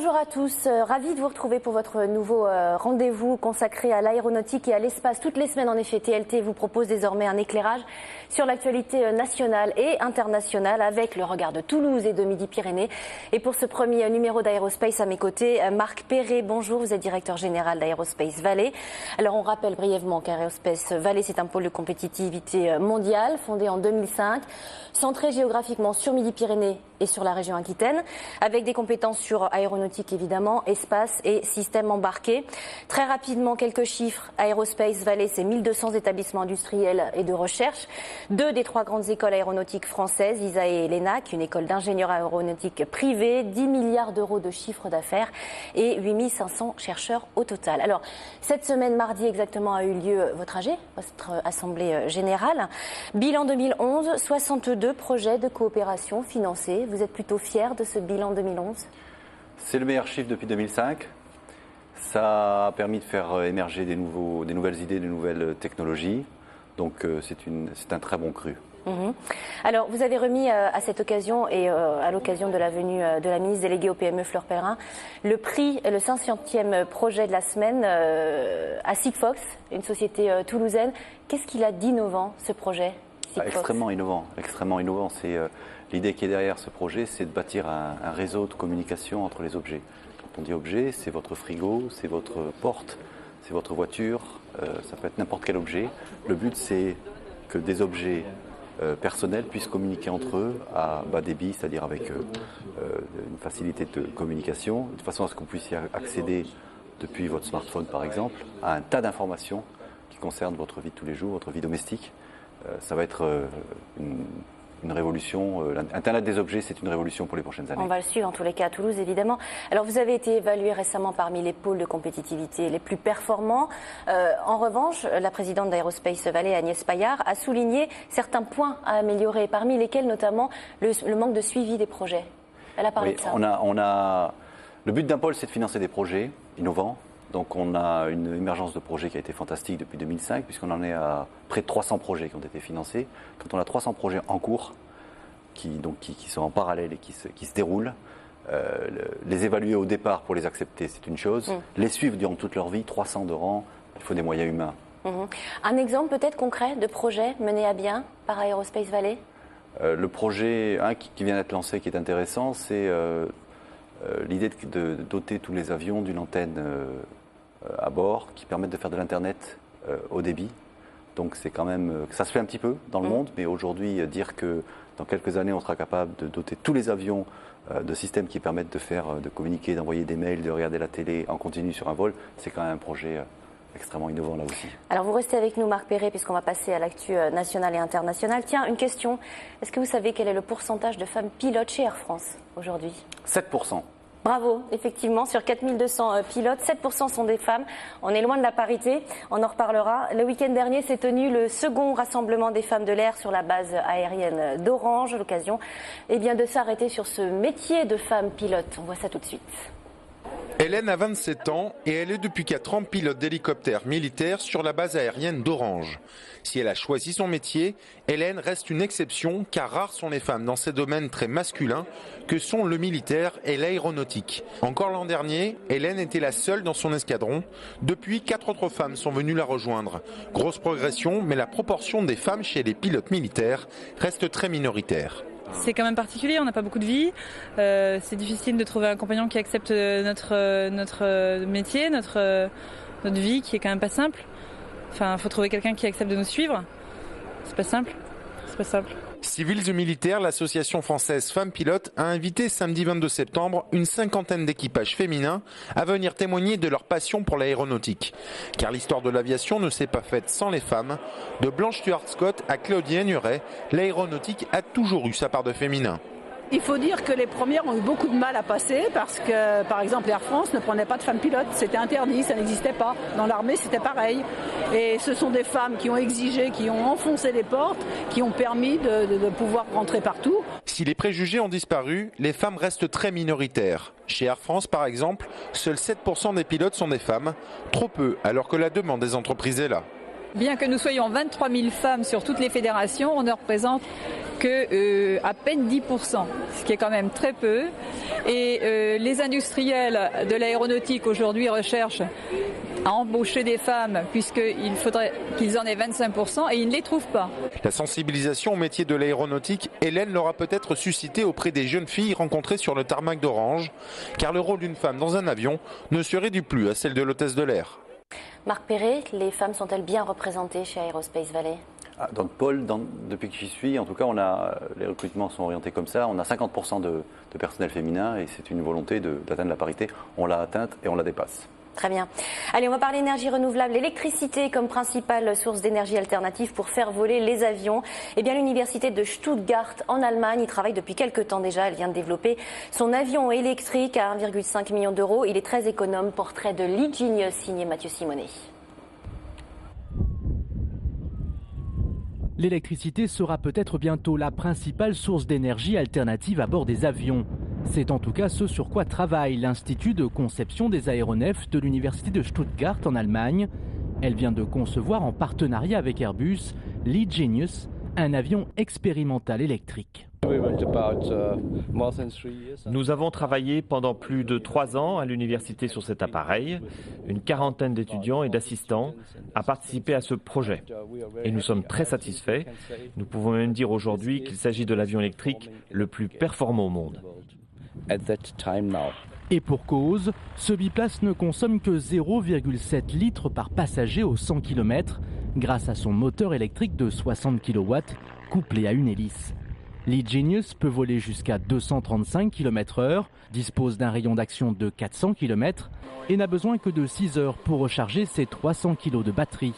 Bonjour à tous, ravi de vous retrouver pour votre nouveau rendez-vous consacré à l'aéronautique et à l'espace. Toutes les semaines, en effet, TLT vous propose désormais un éclairage sur l'actualité nationale et internationale avec le regard de Toulouse et de Midi-Pyrénées. Et pour ce premier numéro d'Aérospace, à mes côtés, Marc Perret. Bonjour, vous êtes directeur général d'Aérospace Valley. Alors on rappelle brièvement qu'Aérospace Valley, c'est un pôle de compétitivité mondiale fondé en 2005, centré géographiquement sur Midi-Pyrénées et sur la région Aquitaine, avec des compétences sur aéronautique évidemment, espace et systèmes embarqués. Très rapidement, quelques chiffres. Aérospace Valley, c'est 1200 établissements industriels et de recherche. 2 des 3 grandes écoles aéronautiques françaises, ISA et l'ENAC, une école d'ingénieurs aéronautiques privée, 10 milliards d'euros de chiffre d'affaires et 8500 chercheurs au total. Alors, cette semaine, mardi exactement, a eu lieu votre AG, votre assemblée générale. Bilan 2011, 62 projets de coopération financés. Vous êtes plutôt fiers de ce bilan 2011 ? C'est le meilleur chiffre depuis 2005. Ça a permis de faire émerger des nouvelles idées, des nouvelles technologies. Donc c'est un très bon cru. Alors, vous avez remis à cette occasion et à l'occasion de la venue de la ministre déléguée au PME Fleur Pellerin le prix, le 500e projet de la semaine à Sigfox, une société toulousaine. Qu'est-ce qu'il a d'innovant, ce projet Sigfox ? Extrêmement innovant. C'est l'idée qui est derrière ce projet, c'est de bâtir un réseau de communication entre les objets. Quand on dit objet, c'est votre frigo, c'est votre porte, c'est votre voiture, ça peut être n'importe quel objet. Le but, c'est que des objets personnels puissent communiquer entre eux à bas débit, c'est-à-dire avec une facilité de communication, de façon à ce que vous puissiez accéder depuis votre smartphone, par exemple, à un tas d'informations qui concernent votre vie de tous les jours, votre vie domestique. Ça va être une révolution. Internet des objets, c'est une révolution pour les prochaines années. On va le suivre en tous les cas à Toulouse, évidemment. Alors, vous avez été évalué récemment parmi les pôles de compétitivité les plus performants. En revanche, la présidente d'Aérospace Valley, Agnès Paillard, a souligné certains points à améliorer, parmi lesquels notamment le manque de suivi des projets. Elle a parlé de ça. Le but d'un pôle, c'est de financer des projets innovants. Donc on a une émergence de projets qui a été fantastique depuis 2005, puisqu'on en est à près de 300 projets qui ont été financés. Quand on a 300 projets en cours, qui sont en parallèle et qui se déroulent, les évaluer au départ pour les accepter, c'est une chose. Les suivre durant toute leur vie, 300 de rang, il faut des moyens humains. Un exemple peut-être concret de projet mené à bien par Aérospace Valley ? Le projet qui vient d'être lancé, qui est intéressant, c'est l'idée de doter tous les avions d'une antenne à bord qui permettent de faire de l'internet haut débit. Donc c'est quand même, ça se fait un petit peu dans le monde, mais aujourd'hui dire que dans quelques années on sera capable de doter tous les avions de systèmes qui permettent de communiquer, d'envoyer des mails, de regarder la télé en continu sur un vol, c'est quand même un projet extrêmement innovant là aussi. Alors vous restez avec nous Marc Perret puisqu'on va passer à l'actu nationale et internationale. Tiens, une question, est-ce que vous savez quel est le pourcentage de femmes pilotes chez Air France aujourd'hui ? 7%. Bravo, effectivement, sur 4200 pilotes, 7% sont des femmes. On est loin de la parité, on en reparlera. Le week-end dernier s'est tenu le second rassemblement des femmes de l'air sur la base aérienne d'Orange. L'occasion de s'arrêter sur ce métier de femme pilote. On voit ça tout de suite. Hélène a 27 ans et elle est depuis 4 ans pilote d'hélicoptère militaire sur la base aérienne d'Orange. Si elle a choisi son métier, Hélène reste une exception car rares sont les femmes dans ces domaines très masculins que sont le militaire et l'aéronautique. Encore l'an dernier, Hélène était la seule dans son escadron. Depuis, 4 autres femmes sont venues la rejoindre. Grosse progression, mais la proportion des femmes chez les pilotes militaires reste très minoritaire. C'est quand même particulier, on n'a pas beaucoup de vie. C'est difficile de trouver un compagnon qui accepte notre métier, notre vie qui est quand même pas simple. Enfin, il faut trouver quelqu'un qui accepte de nous suivre. C'est pas simple. Civils et militaires, l'association française Femmes Pilotes a invité samedi 22 septembre une 50aine d'équipages féminins à venir témoigner de leur passion pour l'aéronautique. Car l'histoire de l'aviation ne s'est pas faite sans les femmes. De Blanche Stuart Scott à Claudie Agnuret, l'aéronautique a toujours eu sa part de féminin. Il faut dire que les premières ont eu beaucoup de mal à passer parce que, par exemple, Air France ne prenait pas de femmes pilotes. C'était interdit, ça n'existait pas. Dans l'armée, c'était pareil. Et ce sont des femmes qui ont exigé, qui ont enfoncé les portes, qui ont permis de pouvoir rentrer partout. Si les préjugés ont disparu, les femmes restent très minoritaires. Chez Air France, par exemple, seuls 7% des pilotes sont des femmes. Trop peu, alors que la demande des entreprises est là. Bien que nous soyons 23 000 femmes sur toutes les fédérations, on ne représente que à peine 10%, ce qui est quand même très peu. Et les industriels de l'aéronautique aujourd'hui recherchent à embaucher des femmes puisqu'il faudrait qu'ils en aient 25% et ils ne les trouvent pas. La sensibilisation au métier de l'aéronautique, Hélène l'aura peut-être suscité auprès des jeunes filles rencontrées sur le tarmac d'Orange, car le rôle d'une femme dans un avion ne se réduit plus à celle de l'hôtesse de l'air. Marc Perret, les femmes sont-elles bien représentées chez Aerospace Valley ? Dans le pôle, depuis que j'y suis, en tout cas, les recrutements sont orientés comme ça. On a 50% de personnel féminin et c'est une volonté d'atteindre la parité. On l'a atteinte et on la dépasse. Très bien. Allez, on va parler énergie renouvelable, l'électricité comme principale source d'énergie alternative pour faire voler les avions. Eh bien, l'université de Stuttgart en Allemagne y travaille depuis quelques temps déjà. Elle vient de développer son avion électrique à 1,5 million d'euros. Il est très économe. Portrait de Lee Genius signé Mathieu Simonet. L'électricité sera peut-être bientôt la principale source d'énergie alternative à bord des avions. C'est en tout cas ce sur quoi travaille l'Institut de conception des aéronefs de l'Université de Stuttgart en Allemagne. Elle vient de concevoir en partenariat avec Airbus, Lee Genius, un avion expérimental électrique. Nous avons travaillé pendant plus de 3 ans à l'université sur cet appareil. Une quarantaine d'étudiants et d'assistants a participé à ce projet. Et nous sommes très satisfaits. Nous pouvons même dire aujourd'hui qu'il s'agit de l'avion électrique le plus performant au monde. Et pour cause, ce biplace ne consomme que 0,7 litres par passager aux 100 km grâce à son moteur électrique de 60 kW couplé à une hélice. Lee Genius peut voler jusqu'à 235 km/h, dispose d'un rayon d'action de 400 km et n'a besoin que de 6 heures pour recharger ses 300 kg de batterie.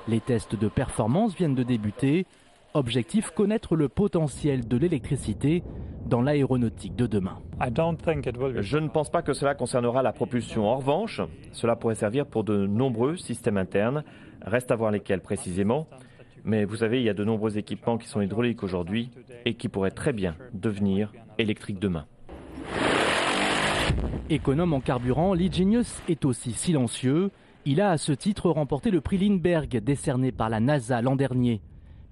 Les tests de performance viennent de débuter. Objectif, connaître le potentiel de l'électricité dans l'aéronautique de demain. Je ne pense pas que cela concernera la propulsion. En revanche, cela pourrait servir pour de nombreux systèmes internes. Reste à voir lesquels précisément. Mais vous savez, il y a de nombreux équipements qui sont hydrauliques aujourd'hui et qui pourraient très bien devenir électriques demain. Économe en carburant, Lee Genius est aussi silencieux. Il a à ce titre remporté le prix Lindbergh décerné par la NASA l'an dernier.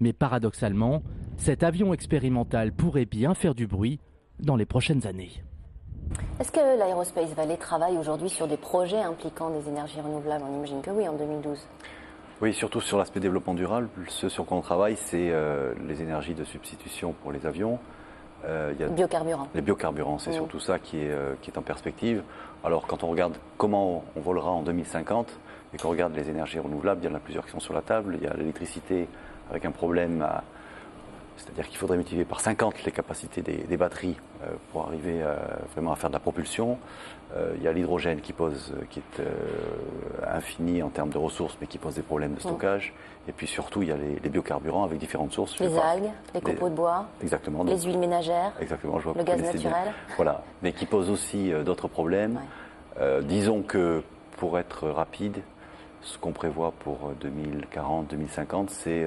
Mais paradoxalement, cet avion expérimental pourrait bien faire du bruit dans les prochaines années. Est-ce que l'Aerospace Valley travaille aujourd'hui sur des projets impliquant des énergies renouvelables ? On imagine que oui, en 2012. Oui, surtout sur l'aspect développement durable. Ce sur quoi on travaille, c'est les énergies de substitution pour les avions. Biocarburants. Les biocarburants, c'est surtout ça qui est en perspective. Alors, quand on regarde comment on volera en 2050 et qu'on regarde les énergies renouvelables, il y en a plusieurs qui sont sur la table. Il y a l'électricité avec un problème, c'est-à-dire qu'il faudrait multiplier par 50 les capacités des batteries pour arriver vraiment à faire de la propulsion. Il y a l'hydrogène qui est infini en termes de ressources, mais qui pose des problèmes de stockage. Et puis surtout, il y a les biocarburants avec différentes sources. Les algues, les copeaux de bois, exactement, les huiles ménagères, exactement, je vois le gaz naturel. Voilà, mais qui posent aussi d'autres problèmes. Ouais. Disons que pour être rapide, ce qu'on prévoit pour 2040-2050, c'est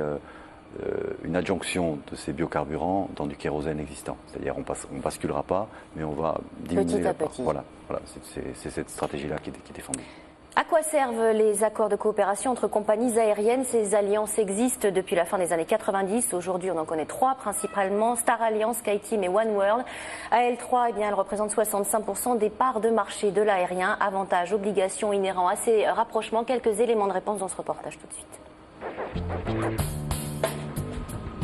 une adjonction de ces biocarburants dans du kérosène existant. C'est-à-dire on ne basculera pas, mais on va diminuer petit à petit. Voilà, c'est cette stratégie-là qui est défendue. À quoi servent les accords de coopération entre compagnies aériennes ? Ces alliances existent depuis la fin des années 90. Aujourd'hui, on en connaît 3 principalement, Star Alliance, SkyTeam et OneWorld. AL3, elle représente 65% des parts de marché de l'aérien. Avantages, obligations inhérents à ces rapprochements. Quelques éléments de réponse dans ce reportage tout de suite.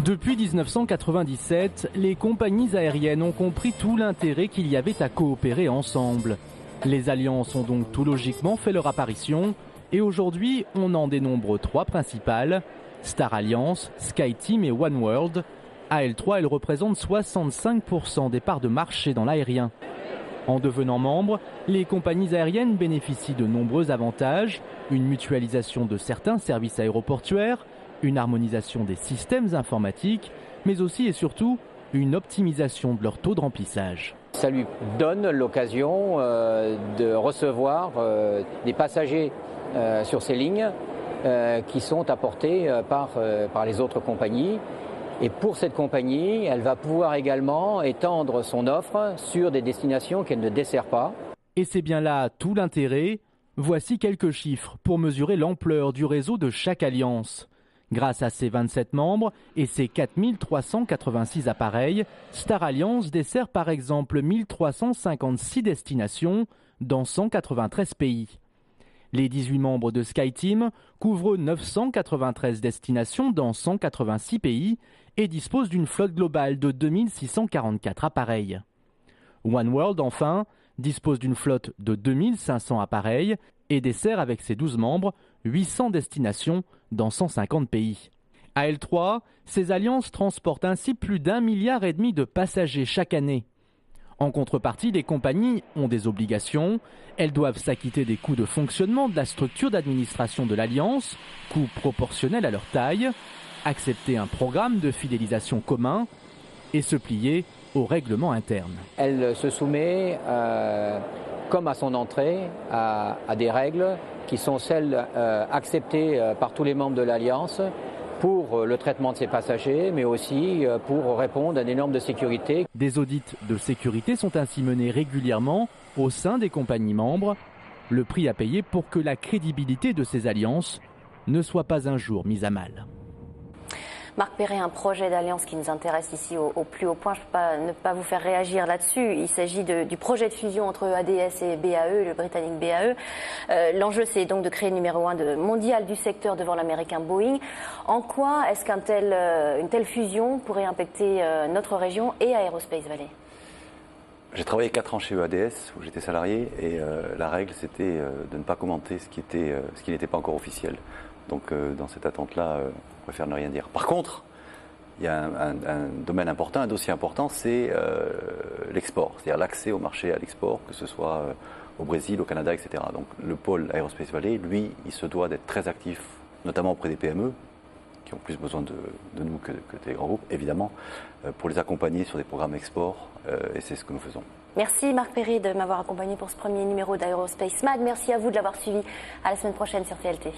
Depuis 1997, les compagnies aériennes ont compris tout l'intérêt qu'il y avait à coopérer ensemble. Les alliances ont donc tout logiquement fait leur apparition et aujourd'hui on en dénombre 3 principales, Star Alliance, SkyTeam et OneWorld. AL3, elle représente 65% des parts de marché dans l'aérien. En devenant membre, les compagnies aériennes bénéficient de nombreux avantages, une mutualisation de certains services aéroportuaires, une harmonisation des systèmes informatiques, mais aussi et surtout une optimisation de leur taux de remplissage. Ça lui donne l'occasion de recevoir des passagers sur ces lignes qui sont apportés par les autres compagnies. Et pour cette compagnie, elle va pouvoir également étendre son offre sur des destinations qu'elle ne dessert pas. Et c'est bien là tout l'intérêt. Voici quelques chiffres pour mesurer l'ampleur du réseau de chaque alliance. Grâce à ses 27 membres et ses 4386 appareils, Star Alliance dessert par exemple 1356 destinations dans 193 pays. Les 18 membres de SkyTeam couvrent 993 destinations dans 186 pays et disposent d'une flotte globale de 2644 appareils. OneWorld, enfin, dispose d'une flotte de 2500 appareils et dessert avec ses 12 membres 800 destinations dans 150 pays. À L3, ces alliances transportent ainsi plus d'1,5 milliard de passagers chaque année. En contrepartie, les compagnies ont des obligations. Elles doivent s'acquitter des coûts de fonctionnement de la structure d'administration de l'Alliance, coûts proportionnels à leur taille, accepter un programme de fidélisation commun et se plier aux règlements internes. Elle se soumet, comme à son entrée, à des règles qui sont celles acceptées par tous les membres de l'Alliance pour le traitement de ses passagers, mais aussi pour répondre à des normes de sécurité. Des audits de sécurité sont ainsi menés régulièrement au sein des compagnies membres, le prix à payer pour que la crédibilité de ces alliances ne soit pas un jour mise à mal. Marc Perret, un projet d'alliance qui nous intéresse ici au plus haut point. Je ne peux pas ne pas vous faire réagir là-dessus. Il s'agit du projet de fusion entre ADS et BAE, le britannique BAE. L'enjeu, c'est donc de créer le numéro 1 mondial du secteur devant l'américain Boeing. En quoi est-ce une telle fusion pourrait impacter notre région et Aerospace Valley ? J'ai travaillé 4 ans chez EADS, où j'étais salarié, et la règle, c'était de ne pas commenter ce qui n'était pas encore officiel. Donc, dans cette attente-là, on préfère ne rien dire. Par contre, il y a un domaine important, un dossier important, c'est l'export, c'est-à-dire l'accès au marché à l'export, que ce soit au Brésil, au Canada, etc. Donc, le pôle Aerospace Valley, lui, il se doit d'être très actif, notamment auprès des PME, qui ont plus besoin de nous que des grands groupes, évidemment, pour les accompagner sur des programmes export, et c'est ce que nous faisons. Merci Marc Perret de m'avoir accompagné pour ce premier numéro d'Aerospace Mag. Merci à vous de l'avoir suivi. À la semaine prochaine sur TLT.